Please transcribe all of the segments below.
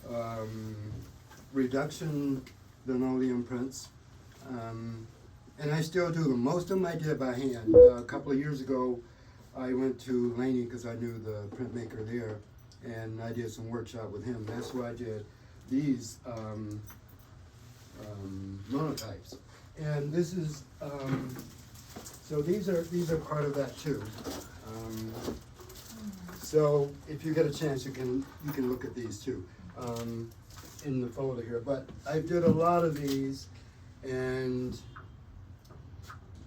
um, reduction linoleum prints, and I still do them. Most of them I did by hand. A couple of years ago, I went to Laney because I knew the printmaker there, and I did some workshop with him. That's where I did these monotypes. And this is so these are part of that too. So if you get a chance, you can look at these too in the folder here. But I did a lot of these, and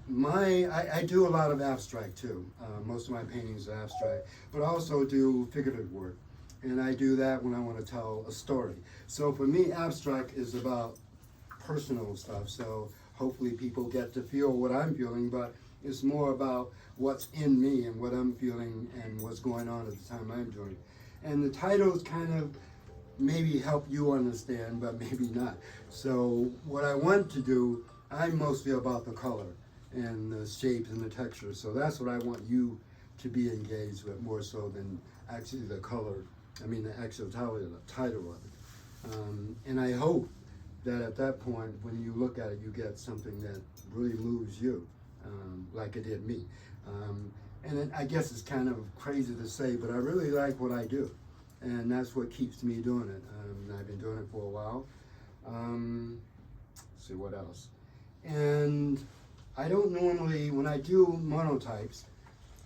I do a lot of abstract too. Most of my paintings are abstract, but I also do figurative work, and I do that when I want to tell a story. So for me, abstract is about personal stuff. So hopefully people get to feel what I'm feeling, but it's more about what's in me and what I'm feeling and what's going on at the time I'm doing it. And the titles kind of maybe help you understand, but maybe not. So what I want to do, I'm mostly about the color and the shapes and the texture. So that's what I want you to be engaged with more so than actually the color. I mean the actual title of it. And I hope that at that point, when you look at it, you get something that really moves you, like it did me. I guess it's kind of crazy to say, but I really like what I do, and that's what keeps me doing it. I've been doing it for a while. Let's see what else. And I don't normally, when I do monotypes,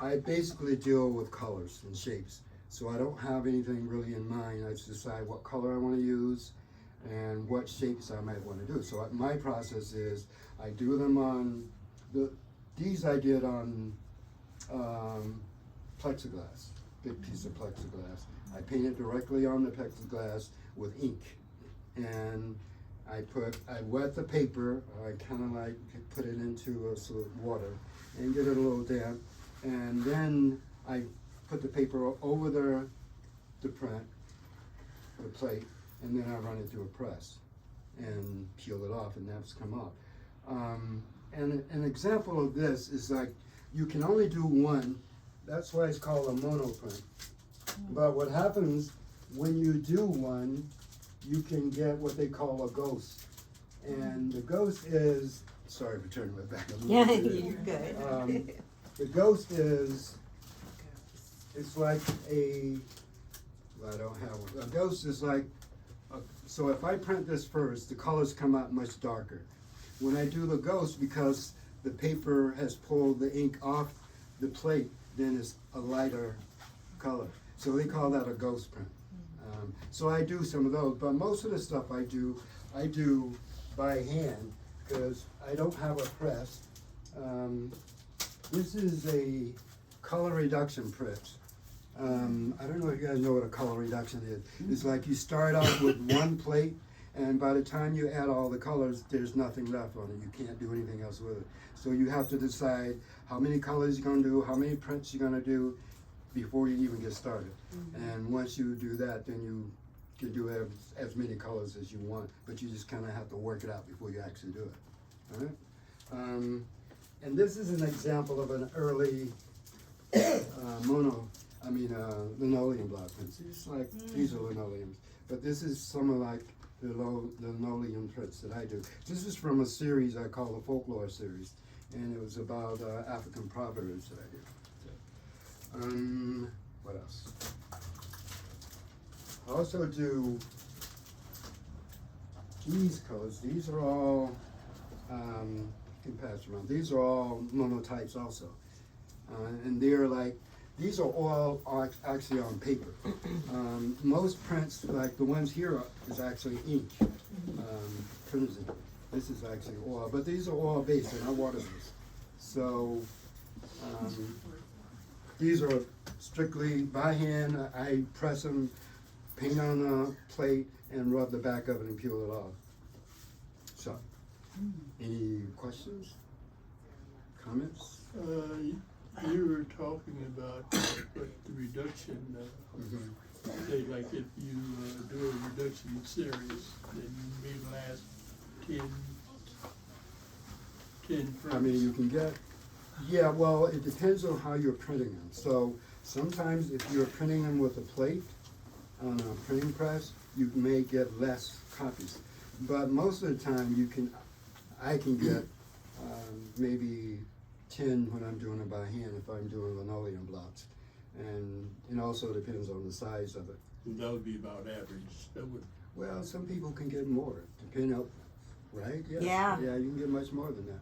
I basically deal with colors and shapes. So I don't have anything really in mind. I just decide what color I want to use and what shapes I might want to do. So my process is I do them on these I did on plexiglass, big piece of plexiglass. I painted directly on the plexiglass with ink, and I wet the paper. I kind of like put it into sort of water and get it a little damp, and then I put the paper over the print, the plate, and then I run it through a press and peel it off, and that's come off. And an example of this is like, you can only do one. That's why it's called a monoprint. But what happens when you do one, you can get what they call a ghost. And the ghost is, sorry for turning my back a little bit. You're good. The ghost is, it's like well, I don't have one. A ghost is like, so if I print this first, the colors come out much darker. When I do the ghost, because the paper has pulled the ink off the plate, then it's a lighter color. So they call that a ghost print. So I do some of those, but most of the stuff I do by hand because I don't have a press. This is a color reduction press. I don't know if you guys know what a color reduction is. It's like you start out with one plate, and by the time you add all the colors, there's nothing left on it. You can't do anything else with it. So you have to decide how many colors you're gonna do, how many prints you're gonna do before you even get started. And once you do that, then you can do as many colors as you want, but you just kind of have to work it out before you actually do it. All right? And this is an example of an early linoleum block prints. These are linoleums, but this is some of like the linoleum prints that I do. This is from a series I call the Folklore series, and it was about African proverbs that I did. So, what else? I also do these colors. These are all, you can pass around. These are all monotypes also, and they're like, these are all actually on paper. Most prints, like the ones here, is actually ink, printed. This is actually oil, but these are oil based and I water based. So these are strictly by hand. I press them, paint on a plate, and rub the back of it and peel it off. So, any questions, comments? You were talking about what the reduction, say like if you do a reduction series, then maybe last 10 prints. I mean, you can get, yeah, well, it depends on how you're printing them. So sometimes if you're printing them with a plate, on a printing press, you may get less copies. But most of the time, I can get maybe 10 when I'm doing it by hand if I'm doing linoleum blocks. And it also depends on the size of it. That would be about average. That would, Well, some people can get more, depending on, right? Yeah. Yeah, you can get much more than that.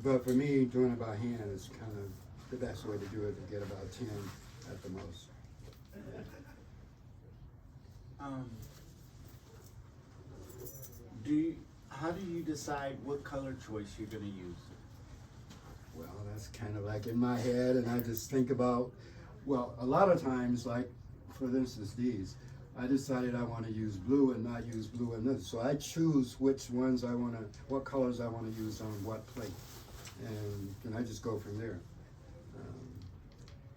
But for me, doing it by hand is kind of the best way to do it, to get about 10 at the most. How do you decide what color choice you're gonna use? Well, that's kind of like in my head, and I just think about, well, a lot of times, like, for instance, these, I decided I want to use blue and not use blue in this. So I choose which ones I want to, what colors I want to use on what plate. And I just go from there.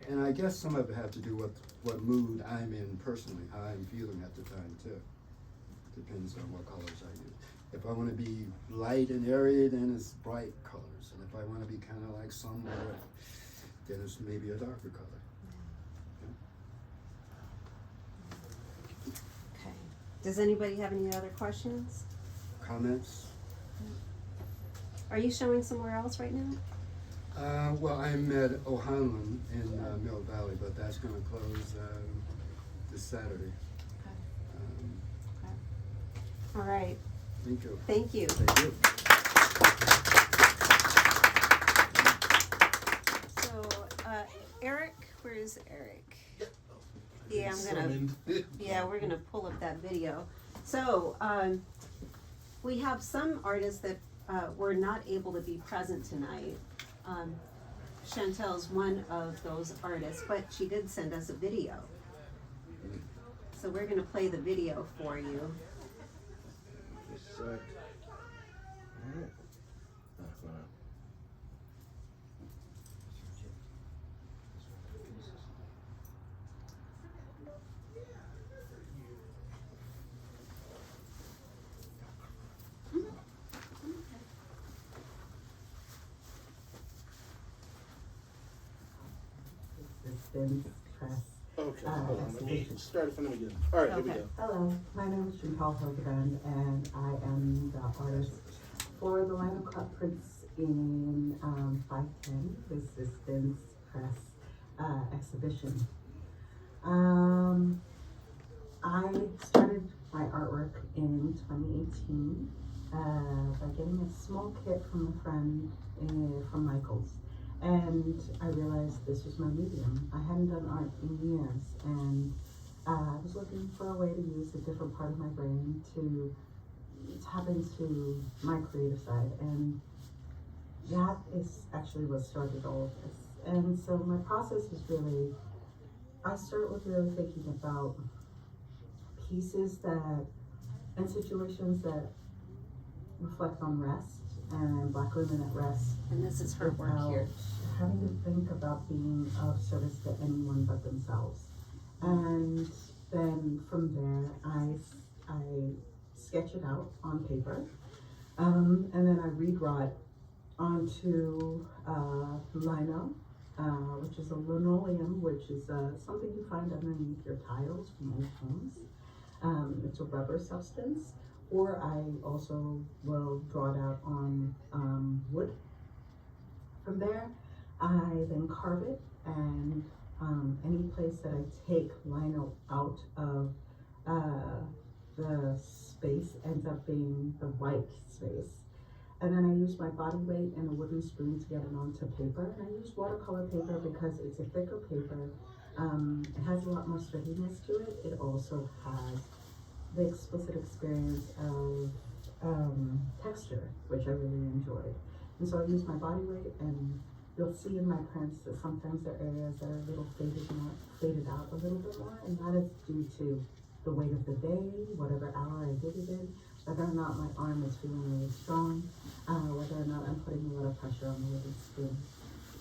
And I guess some of it have to do with what mood I'm in personally, how I'm feeling at the time too. Depends on what colors I use. If I want to be light and airy, then it's bright colors. And if I want to be kind of like somber, then it's maybe a darker color. Okay. Does anybody have any other questions? Comments? Are you showing somewhere else right now? Well, I'm at O'Hanlon in Mill Valley, but that's going to close this Saturday. All right. Thank you. Thank you. Thank you. So, Eric, where is Eric? Yeah, we're gonna pull up that video. So, we have some artists that were not able to be present tonight. Chantel's one of those artists, but she did send us a video. So we're gonna play the video for you. Press. Okay, hold on. Let me start it from the beginning. All right, here we Okay. go. Hello, my name is Chantal Hildebrand, and I am the artist for the Lino Cut prints in 510 Resistance Press exhibition. I started my artwork in 2018 by getting a small kit from a friend from Michaels. And I realized this was my medium. I hadn't done art in years, and I was looking for a way to use a different part of my brain to tap into my creative side, and that is actually what started all of this. And so my process is really, I start with really thinking about pieces and situations that reflect on rest and Black women at rest. And this is her work without here. having to think about being of service to anyone but themselves. And then from there, I sketch it out on paper, and then I redraw it onto lino, which is a linoleum, which is something you find underneath your tiles from old homes. It's a rubber substance. Or I also will draw it out on wood. From there, I then carve it, and any place that I take lino out of the space ends up being the white space. And then I use my body weight and a wooden spoon to get it onto paper. And I use watercolor paper because it's a thicker paper. It has a lot more sturdiness to it. It also has the explicit experience of texture, which I really enjoyed. And so I use my body weight, and you'll see in my prints that sometimes there are areas that are a little faded out a little bit more, and that is due to the weight of the day, whatever hour I did it in, whether or not my arm is feeling really strong, whether or not I'm putting a lot of pressure on the wooden spoon.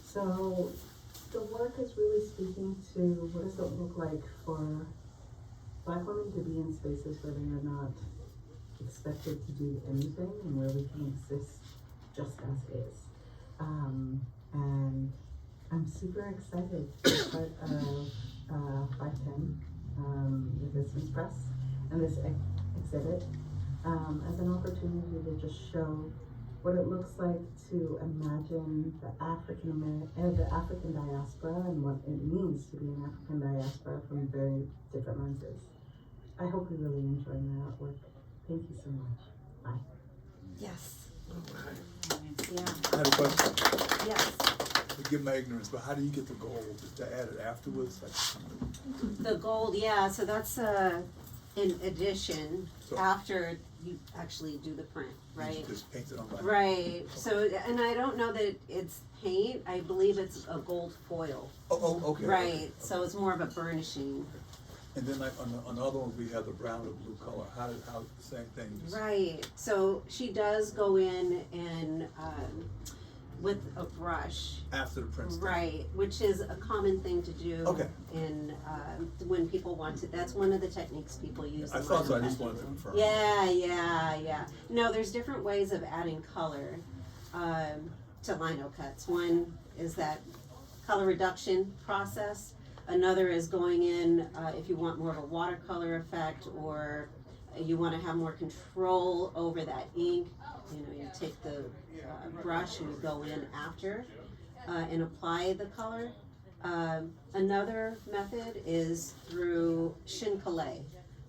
So the work is really speaking to what does it look like for Black women to be in spaces where they are not expected to do anything, and where we can exist just as is. And I'm super excited to be part of 510 the Business Press and this exhibit as an opportunity to just show what it looks like to imagine the African diaspora and what it means to be an African diaspora from very different lenses. I hope you really enjoy my artwork. Thank you so much. Bye. Yes. I Yeah. had a question. Yes. Forgive my ignorance, but how do you get the gold? Just to add it afterwards? The gold, yeah, so that's in addition So- after you actually do the print, You right? just paint it on by. Right, so, and I don't know that it's paint, I believe it's a gold foil. Oh, okay. Right, okay. so it's more of a burnishing. And then like on the other ones, we have the brown or blue color. How same thing? Just, Right, so she does go in and, with a brush. after the print's done. Right, which is a common thing to do. Okay. In, when people want to, that's one of the techniques people use. I in thought so, I linocut. just wanted to confirm. Yeah. No, there's different ways of adding color to lino cuts. One is that color reduction process. Another is going in if you want more of a watercolor effect, or you want to have more control over that ink. You know, you take the brush and you go in after and apply the color. Another method is through chincolet,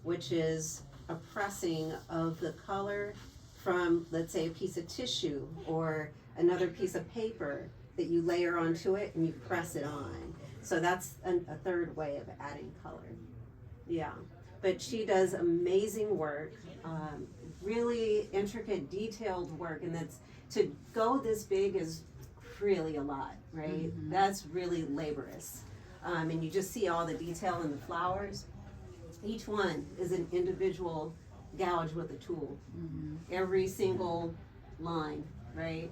which is a pressing of the color from, let's say, a piece of tissue or another piece of paper that you layer onto it and you press it on. So that's a third way of adding color. Yeah, but she does amazing work, really intricate, detailed work, and that's, to go this big is really a lot, right? That's really laborious. And you just see all the detail in the flowers. Each one is an individual gouge with a tool. Every single line, right?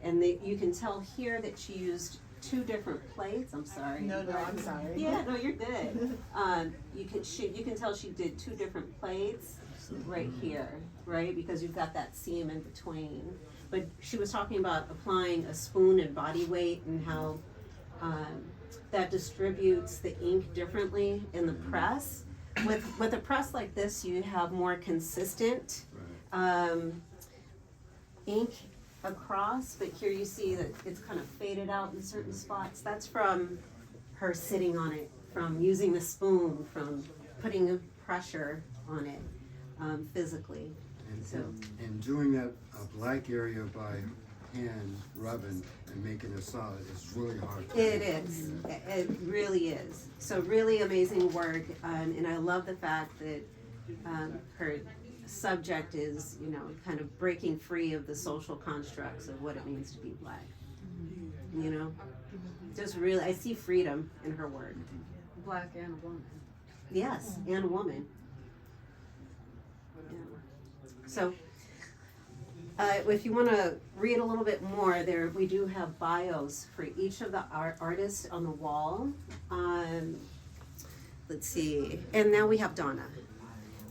And you can tell here that she used 2 different plates. I'm sorry. No, I'm sorry. Yeah, no, you're good. You can tell she did 2 different plates right here, right? Because you've got that seam in between. But she was talking about applying a spoon and body weight and how that distributes the ink differently in the press. With a press like this, you have more consistent ink across, but here you see that it's kind of faded out in certain spots. That's from her sitting on it, from using the spoon, from putting pressure on it physically. And doing that black area by hand rubbing and making it solid is really hard. It is. It really is. So really amazing work, and I love the fact that her subject is, you know, kind of breaking free of the social constructs of what it means to be black. You know, just really, I see freedom in her work. Black and a woman. Yes, and a woman. Yeah. So, if you want to read a little bit more, there we do have bios for each of the artists on the wall. Let's see, and now we have Donna.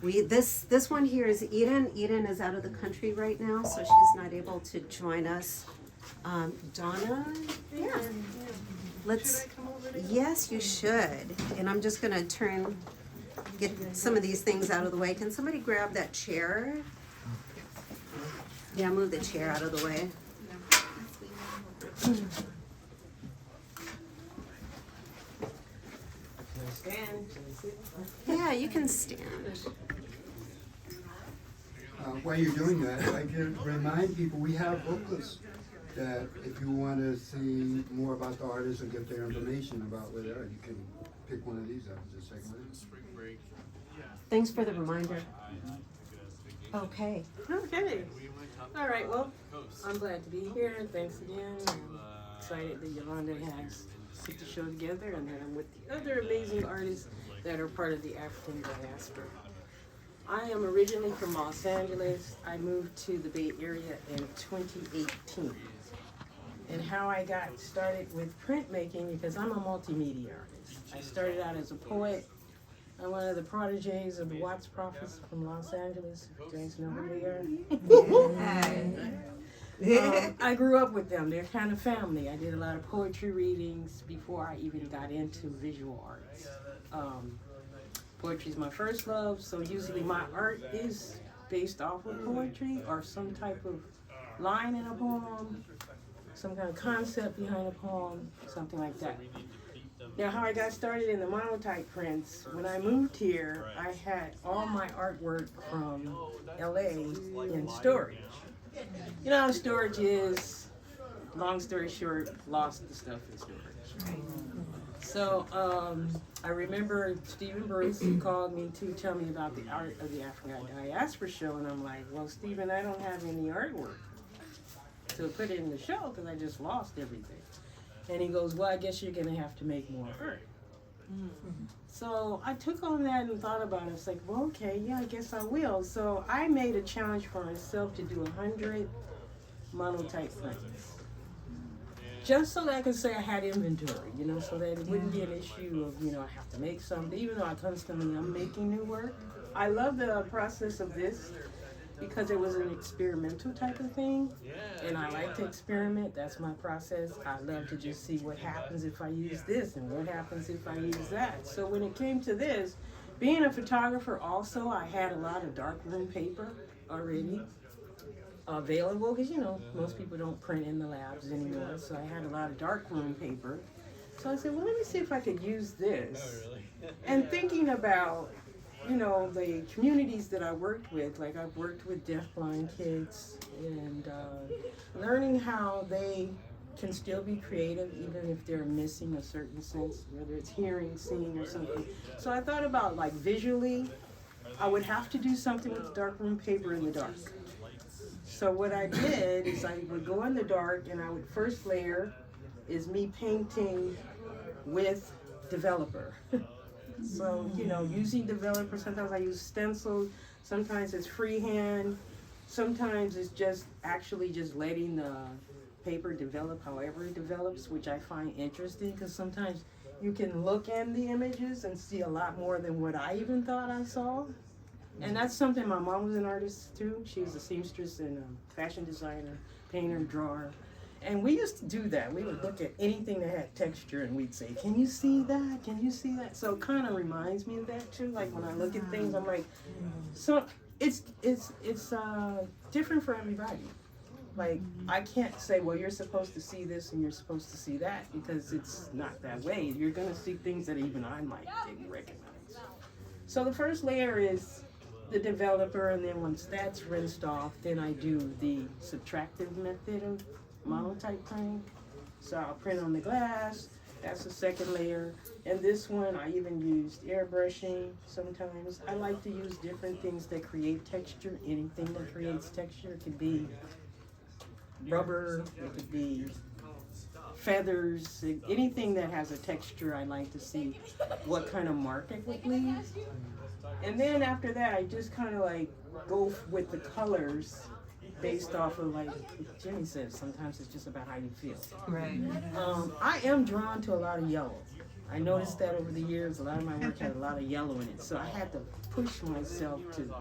This one here is Eden. Eden is out of the country right now, so she's not able to join us. Donna, yeah. Let's. Yes, you should. And I'm just gonna get some of these things out of the way. Can somebody grab that chair? Yeah, move the chair out of the way. Yeah, you can stand. While you're doing that, I can remind people we have booklets that if you want to see more about the artists or get their information about where they are, you can pick one of these up. Just take one. Thanks for the reminder. Okay. Okay. All right, well, I'm glad to be here. Thanks again. I'm excited that Yolanda has put the show together and that I'm with the other amazing artists that are part of the African diaspora. I am originally from Los Angeles. I moved to the Bay Area in 2018. And how I got started with printmaking, because I'm a multimedia artist. I started out as a poet. I'm one of the proteges of the Watts Prophets from Los Angeles. You guys know who they are? I grew up with them. They're kind of family. I did a lot of poetry readings before I even got into visual arts. Poetry is my first love, so usually my art is based off of poetry or some type of line in a poem, some kind of concept behind a poem, something like that. Now, how I got started in the monotype prints, when I moved here, I had all my artwork from LA in storage. You know how storage is, long story short, lost the stuff in storage. So I remember Stephen Bruce called me to tell me about the art of the African Diaspora show, and I'm like, well, Stephen, I don't have any artwork to put in the show because I just lost everything. And he goes, well, I guess you're going to have to make more art. So I took on that and thought about it. It's like, well, okay, yeah, I guess I will. So I made a challenge for myself to do 100 monotype prints. Just so that I could say I had inventory, you know, so that it wouldn't be an issue of, you know, I have to make something, even though I constantly am making new work. I love the process of this because it was an experimental type of thing, and I like to experiment. That's my process. I love to just see what happens if I use this and what happens if I use that. So when it came to this, being a photographer also, I had a lot of darkroom paper already available because, you know, most people don't print in the labs anymore, so I had a lot of darkroom paper. So I said, well, let me see if I could use this. And thinking about, you know, the communities that I worked with, like I've worked with deafblind kids, and learning how they can still be creative even if they're missing a certain sense, whether it's hearing, seeing, or something. So I thought about, like, visually, I would have to do something with darkroom paper in the dark. So what I did is I would go in the dark, and I would first layer is me painting with developer. So, you know, using developer, sometimes I use stencils, sometimes it's freehand, sometimes it's just actually just letting the paper develop however it develops, which I find interesting because sometimes you can look at the images and see a lot more than what I even thought I saw. And that's something, my mom was an artist too. She was a seamstress and a fashion designer, painter, drawer. And we used to do that. We would look at anything that had texture and we'd say, can you see that? Can you see that? So it kind of reminds me of that too. Like when I look at things, I'm like, so it's different for everybody. Like I can't say, well, you're supposed to see this and you're supposed to see that, because it's not that way. You're gonna see things that even I might didn't recognize. So the first layer is the developer, and then once that's rinsed off, then I do the subtractive method of monotype printing. So I'll print on the glass, that's the second layer. And this one, I even used airbrushing sometimes. I like to use different things that create texture. Anything that creates texture. It could be rubber, it could be feathers, anything that has a texture. I like to see what kind of mark it would leave. And then after that, I just kind of like go with the colors based off of, like Jimmy said, sometimes it's just about how you feel. Right. I am drawn to a lot of yellow. I noticed that over the years, a lot of my work had a lot of yellow in it. So I had to push myself to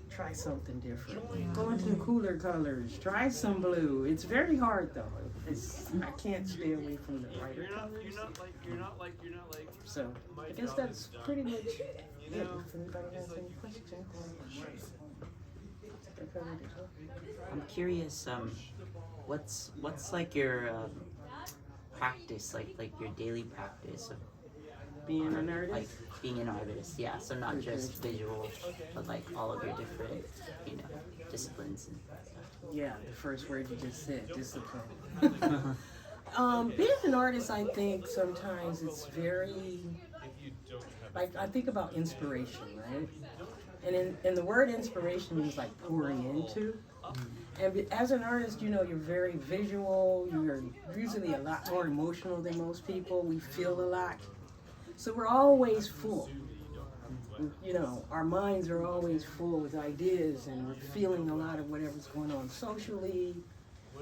try something different. Go into the cooler colors, try some blue. It's very hard though. I can't stay away from the brighter colors. So I guess that's pretty much it. If anybody has any questions. I'm curious, what's like your practice, like your daily practice of Being an artist? like being an artist? Yeah, so not just visual, but like all of your different, you know, disciplines. Yeah, the first word you just said, discipline. Being an artist, I think sometimes it's very, like I think about inspiration, right? And the word inspiration means like pouring into. And as an artist, you know, you're very visual, you're usually a lot more emotional than most people, we feel a lot. So we're always full. You know, our minds are always full with ideas, and we're feeling a lot of whatever's going on socially,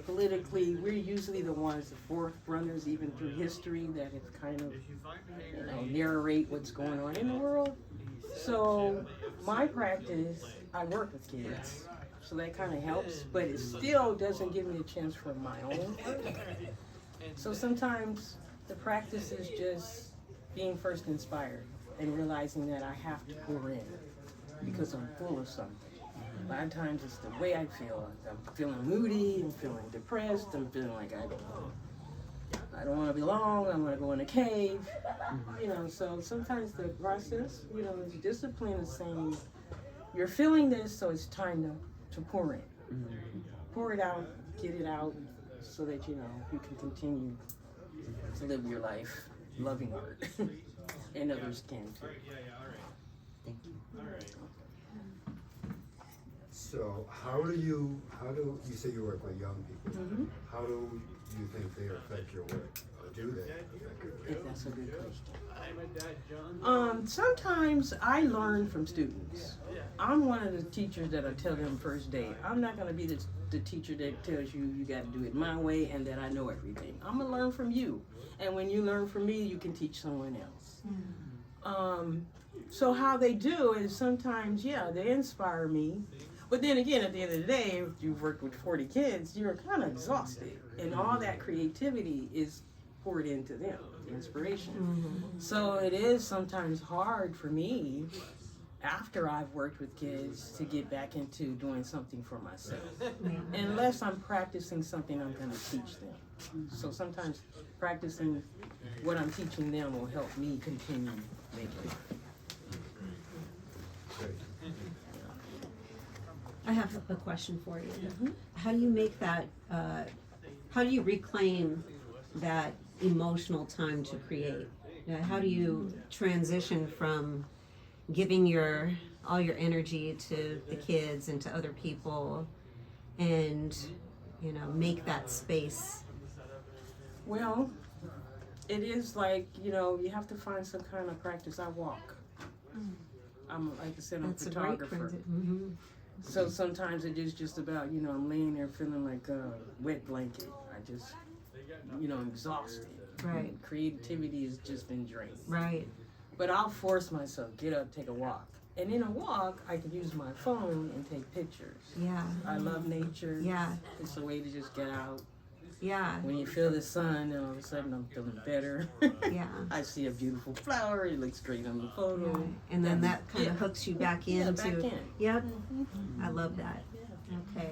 politically. We're usually the ones, the forerunners, even through history, that have kind of, you know, narrate what's going on in the world. So my practice, I work with kids, so that kind of helps, but it still doesn't give me a chance for my own work. So sometimes the practice is just being first inspired, and realizing that I have to pour in because I'm full of something. A lot of times it's the way I feel. I'm feeling moody, I'm feeling depressed, I'm feeling like I don't want to belong, I want to go in a cave, you know, so sometimes the process, you know, is discipline is saying, you're feeling this, so it's time to pour in. Pour it out, get it out, so that, you know, you can continue to live your life loving art, and others can too. Thank you. So how do you say you work with young people? How do you think they affect your work? Or do they affect your I work? think that's a good question. Sometimes I learn from students. I'm one of the teachers that'll tell them first day, I'm not gonna be the teacher that tells you you gotta do it my way and that I know everything. I'm gonna learn from you. And when you learn from me, you can teach someone else. So how they do is sometimes, yeah, they inspire me. But then again, at the end of the day, if you've worked with 40 kids, you're kind of exhausted. And all that creativity is poured into them, the inspiration. So it is sometimes hard for me, after I've worked with kids, to get back into doing something for myself. Unless I'm practicing something I'm going to teach them. So sometimes practicing what I'm teaching them will help me continue making it. Great. I have a question for you. How do you make that, how do you reclaim that emotional time to create? How do you transition from giving all your energy to the kids and to other people and, you know, make that space? Well, it is like, you know, you have to find some kind of practice. I walk. Like I said, I'm a That's a great photographer. transition. So sometimes it is just about, you know, I'm laying there feeling like a wet blanket. I just, you know, I'm exhausted. Right. Creativity has just been drained. Right. But I'll force myself, get up, take a walk. And in a walk, I can use my phone and take pictures. Yeah. I love nature. Yeah. It's a way to just get out. Yeah. When you feel the sun, then all of a sudden I'm feeling better. Yeah. I see a beautiful flower, it looks great on the photo. Yeah. And then that kind of hooks you back into. back in. Yep. I love that. Okay.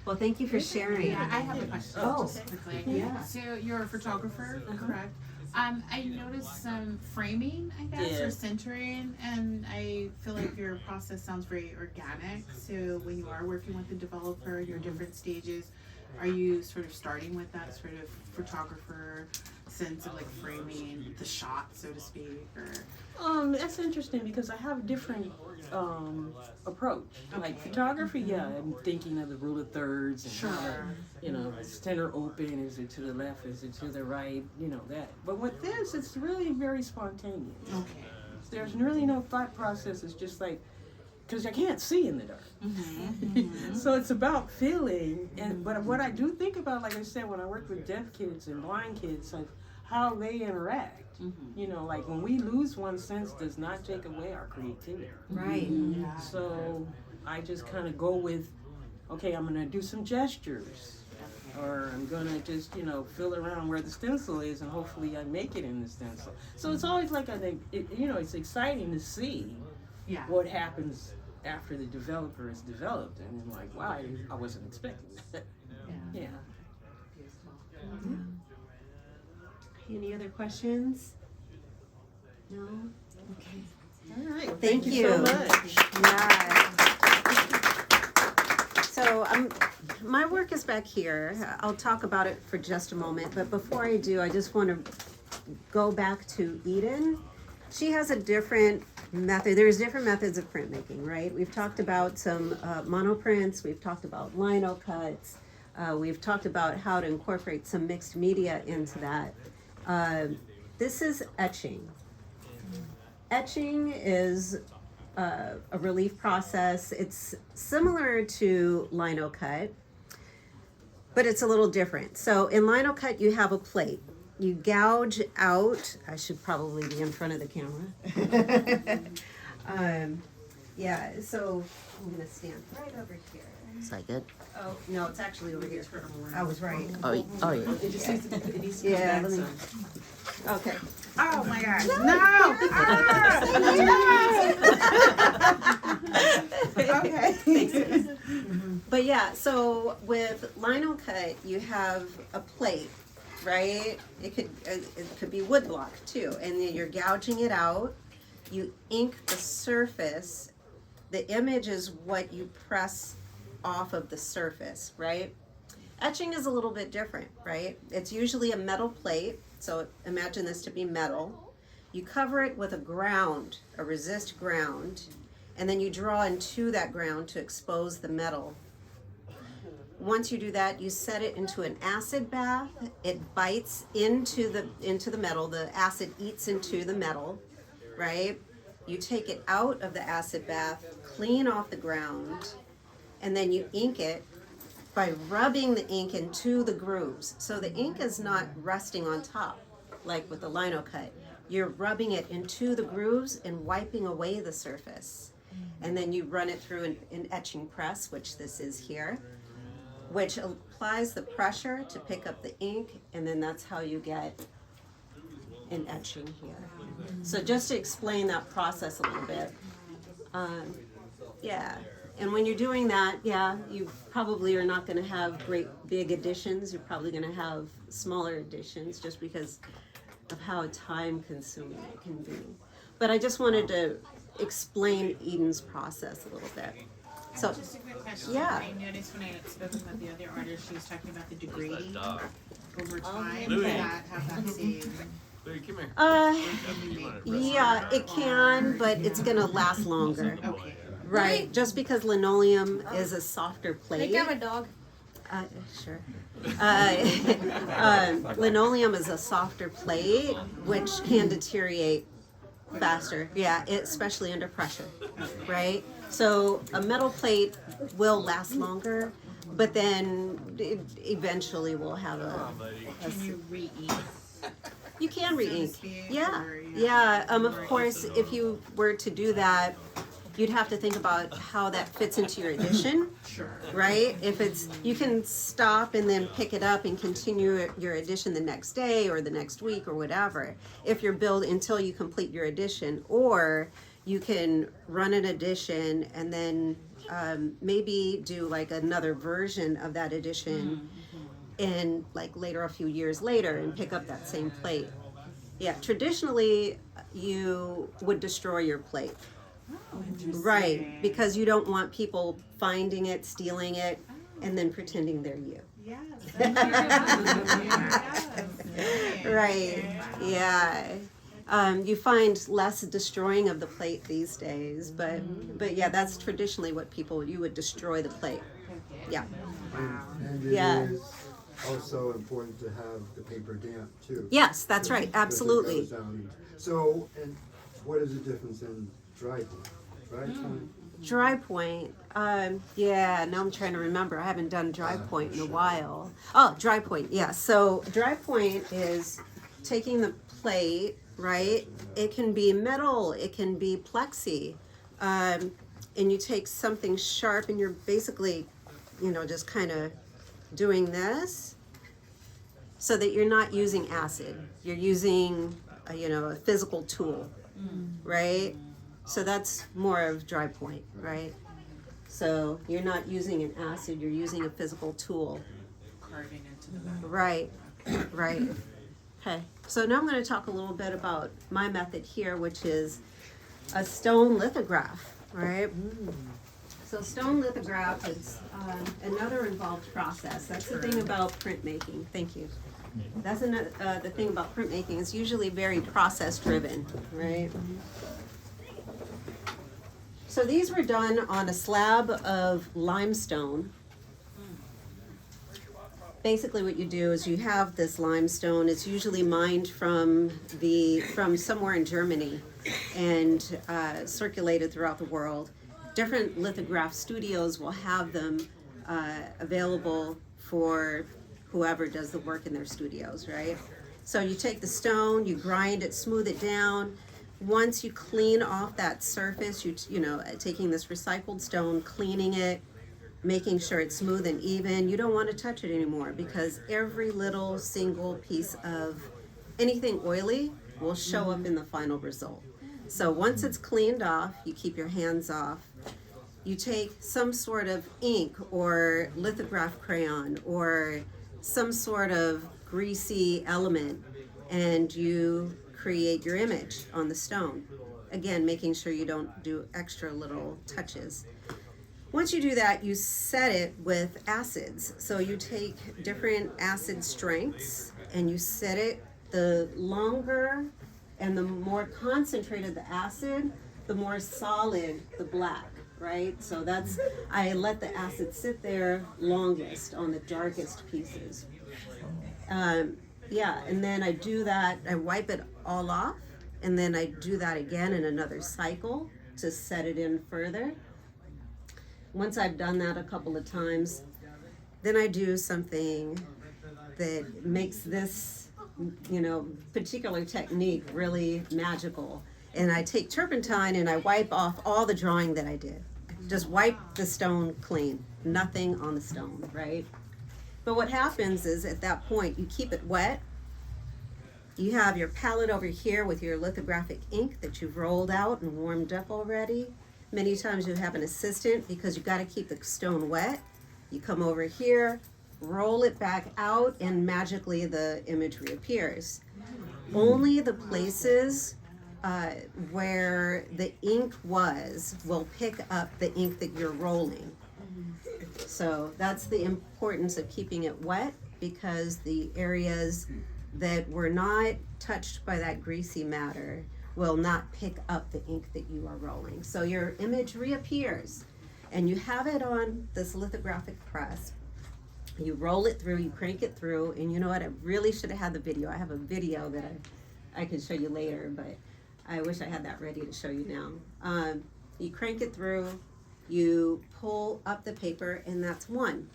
Well, thank you for sharing. Yeah, I have a question. Oh. Just quickly. Yeah. So you're a photographer, correct? I noticed some framing, I guess, Yeah. or centering, and I feel like your process sounds very organic. So when you are working with the developer, your different stages, are you sort of starting with that sort of photographer sense of like framing the shot, so to speak, or? That's interesting because I have a different approach. Like photography, yeah, I'm thinking of the rule of thirds and how to, you know, is center open, is it to the left, is it to the right, you know, that. But with this, it's really very spontaneous. Okay. There's really no thought process, it's just like, because I can't see in the dark. So it's about feeling, but what I do think about, like I said, when I work with deaf kids and blind kids, like how they interact. You know, like when we lose one sense does not take away our creativity. Right. So I just kind of go with, okay, I'm gonna do some gestures, or I'm gonna just, you know, feel around where the stencil is, and hopefully I make it in the stencil. So it's always like you know, it's exciting to see what happens after the developer is developed, and I'm like, wow, I wasn't expecting that. Yeah. Any other questions? No? Okay. All right. Well, Thank you. so much. Yeah. So my work is back here. I'll talk about it for just a moment, but before I do, I just want to go back to Eden. She has a different method. There's different methods of printmaking, right? We've talked about some monoprints. We've talked about lino cuts. We've talked about how to incorporate some mixed media into that. This is etching. Etching is a relief process. It's similar to lino cut, but it's a little different. So in lino cut, you have a plate. You gouge out, I should probably be in front of the camera. Yeah, so I'm gonna stand right over here. Is that good? Oh, no, it's actually over here. I was right. Oh, oh yeah. It just needs to, it needs to Yeah, come let back me- some. Okay. Oh my gosh, no! Okay. But yeah, so with lino cut, you have a plate, right? It could be wood block too, and then you're gouging it out. You ink the surface. The image is what you press off of the surface, right? Etching is a little bit different, right? It's usually a metal plate, so imagine this to be metal. You cover it with a ground, a resist ground, and then you draw into that ground to expose the metal. Once you do that, you set it into an acid bath. It bites into the metal. The acid eats into the metal, right? You take it out of the acid bath, clean off the ground, and then you ink it by rubbing the ink into the grooves. So the ink is not resting on top, like with the lino cut. You're rubbing it into the grooves and wiping away the surface. And then you run it through an etching press, which this is here, which applies the pressure to pick up the ink, and then that's how you get an etching here. So just to explain that process a little bit. Yeah, and when you're doing that, yeah, you probably are not gonna have great big additions. You're probably gonna have smaller additions just because of how time consuming it can be. But I just wanted to explain Eden's process a little bit. So, Just a quick question. yeah. I noticed when I spoke with the other artist, she was talking about the degrading over time. Louis. Does that have that same? Yeah, it can, but it's gonna last longer. Okay. Right, just because linoleum is a softer plate. Hey, I'm a dog. Sure. Linoleum is a softer plate, which can deteriorate faster. Yeah, especially under pressure, right? So a metal plate will last longer, but then it eventually will have a Can you re-ink? you can re-ink. speak, Yeah, or, yeah. Of course, if you were to do that, you'd have to think about how that fits into your edition. Sure. Right? If it's, you can stop and then pick it up and continue your edition the next day or the next week or whatever. If you're billed until you complete your edition, or you can run an edition and then maybe do like another version of that edition in like later, a few years later, and pick up that same plate. Yeah, traditionally you would destroy your plate. Right, because you don't want people finding it, stealing it, and then pretending they're you. Yes. Right, yeah. You find less destroying of the plate these days, but yeah, that's traditionally what you would destroy the plate. Yeah. And it Yeah. is also important to have the paper damp too. Yes, that's right, Because it absolutely. goes down. So, and what is the difference in dry point? Dry point? Dry point, yeah, now I'm trying to remember. I haven't done dry point in a while. Oh, dry point, yeah. So dry point is taking the plate, right? It can be metal, it can be plexi, and you take something sharp and you're basically, just kind of doing this so that you're not using acid. You're using, a physical tool, right? So that's more of dry point, right? So you're not using an acid, you're using a physical tool. Carving into the metal. Right, right. Okay, so now I'm going to talk a little bit about my method here, which is a stone lithograph, right? So stone lithograph is another involved process. That's the thing about printmaking. Thank you. That's the thing about printmaking. It's usually very process driven, right? So these were done on a slab of limestone. Basically what you do is you have this limestone. It's usually mined from somewhere in Germany and circulated throughout the world. Different lithograph studios will have them available for whoever does the work in their studios, right? So you take the stone, you grind it, smooth it down, once you clean off that surface, you know, taking this recycled stone, cleaning it, making sure it's smooth and even, you don't want to touch it anymore, because every little single piece of anything oily will show up in the final result. So once it's cleaned off, you keep your hands off. You take some sort of ink or lithograph crayon or some sort of greasy element, and you create your image on the stone. Again, making sure you don't do extra little touches. Once you do that, you set it with acids. So you take different acid strengths and you set it. The longer and the more concentrated the acid, the more solid the black, right? So that's, I let the acid sit there longest on the darkest pieces. Yeah, and then I do that, I wipe it all off, and then I do that again in another cycle to set it in further. Once I've done that a couple of times, then I do something that makes this, you know, particular technique really magical. And I take turpentine and I wipe off all the drawing that I did. Just wipe the stone clean, nothing on the stone, right? But what happens is at that point, you keep it wet. You have your palette over here with your lithographic ink that you've rolled out and warmed up already. Many times you have an assistant because you got to keep the stone wet. You come over here, roll it back out, and magically the image reappears. Only the places where the ink will pick up the ink that you're rolling. So that's the importance of keeping it wet, because the areas that were not touched by that greasy matter will not pick up the ink that you are rolling. So your image reappears, and you have it on this lithographic press. You roll it through, you crank it through, and you know what, I really should have had the video. I have a video that I can show you later, but I wish I had that ready to show you now. You crank it through, you pull up the paper, and that's one.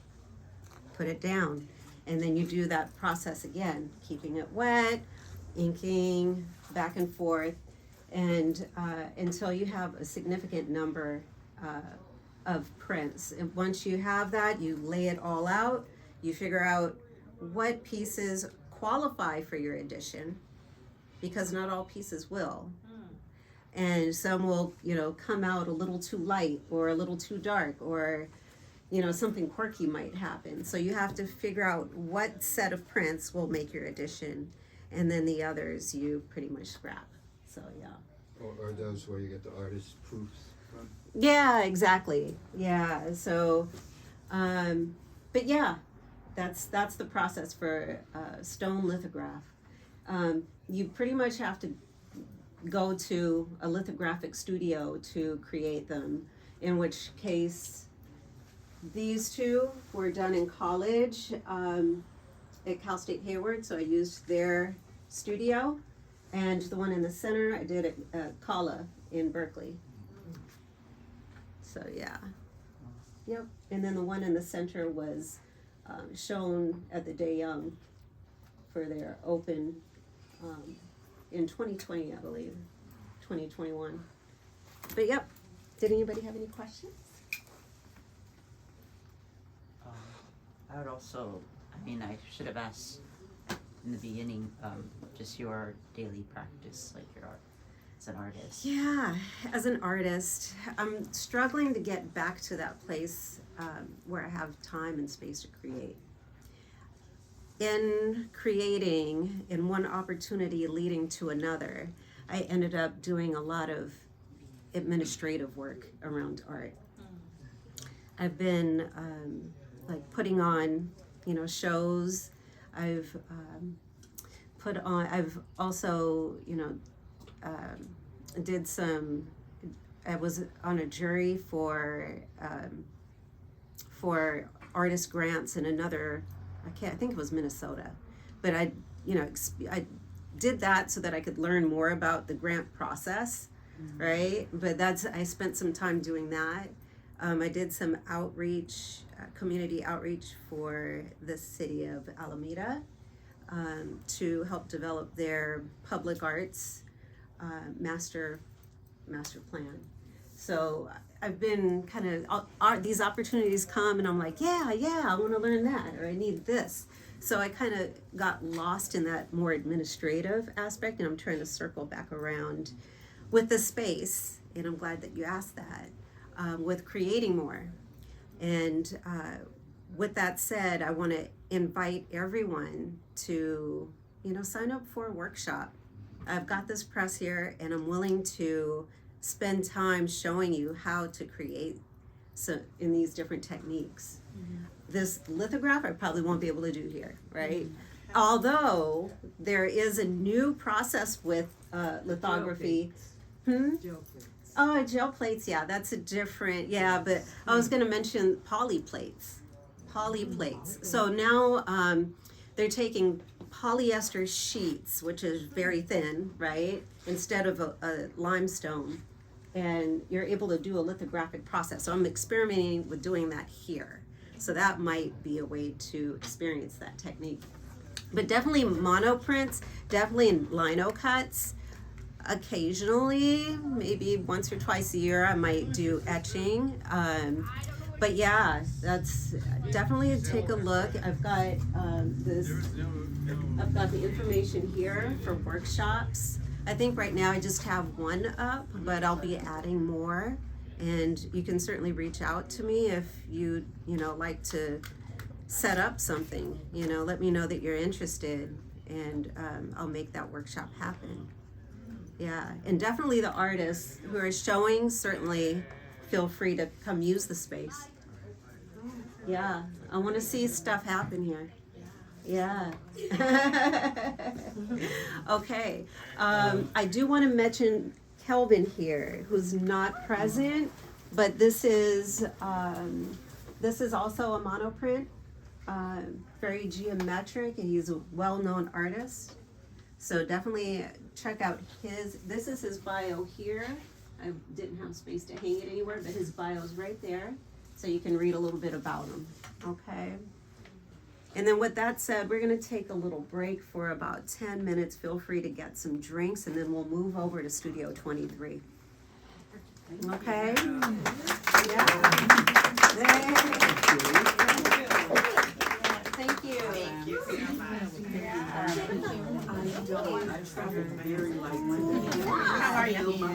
Put it down, and then you do that process again, keeping it wet, inking back and forth, and until you have a significant number of prints. And once you have that, you lay it all out, you figure out what pieces qualify for your edition, because not all pieces will. And some will, you know, come out a little too light or a little too dark, or, you know, something quirky might happen. So you have to figure out what set of prints will make your edition, and then the others you pretty much scrap. So yeah. Or those where you get the artist proofs from? Yeah, exactly. Yeah. So, but yeah, that's the process for stone lithograph. You pretty much have to go to a lithographic studio to create them, in which case these two were done in college at Cal State Hayward, so I used their studio, and the one in the center I did at Kala in Berkeley. So yeah, yep. And then the one in the center was shown at the De Young for their open in 2020, I believe, 2021. But yep, did anybody have any questions? I would also, I mean, I should have asked in the beginning, just your daily practice, like your art as an artist. Yeah, as an artist, I'm struggling to get back to that place where I have time and space to create. In creating, in one opportunity leading to another, I ended up doing a lot of administrative work around art. I've been like putting on, you know, shows. I've also, you know, did some, I was on a jury for artist grants in another, I think it was Minnesota, but I did that so that I could learn more about the grant process, right? But I spent some time doing that. I did some outreach, community outreach for the city of Alameda to help develop their public arts master plan. So I've been kind of, these opportunities come and I'm like, yeah, I want to learn that, or I need this. So I kind of got lost in that more administrative aspect, and I'm trying to circle back around with the space, and I'm glad that you asked that, with creating more. And with that said, I want to invite everyone to, sign up for a workshop. I've got this press here, and I'm willing to spend time showing you how to create in these different techniques. Mm-hmm. This lithograph I probably won't be able to do here, right? Mm-hmm. Although there is a new process with lithography. Gel plates. Oh, gel plates, yeah, that's a different, but I was gonna mention poly plates. So now they're taking polyester sheets, which is very thin, right? Instead of a limestone, and you're able to do a lithographic process. So I'm experimenting with doing that here. So that might be a way to experience that technique. But definitely monoprints, definitely in lino cuts. Occasionally, maybe once or twice a year, I might do etching. But yeah, that's definitely take a look. I've got I've got the information here for workshops. I think right now I just have one up, but I'll be adding more. And you can certainly reach out to me if you like to set up something. Let me know that you're interested, and I'll make that workshop happen. Yeah, and definitely the artists who are showing, certainly feel free to come use the space. Yeah, I want to see stuff happen here. Yeah. Okay. I do want to mention Kelvin here, who's not present, but this is also a monoprint, very geometric, and he's a well-known artist. So definitely check out this is his bio here. I didn't have space to hang it anywhere, but his bio is right there, so you can read a little bit about him, okay? And then with that said, we're gonna take a little break for about 10 minutes. Feel free to get some drinks, and then we'll move over to Studio 23. Okay? Yeah. Thank you. Thank you. How are you?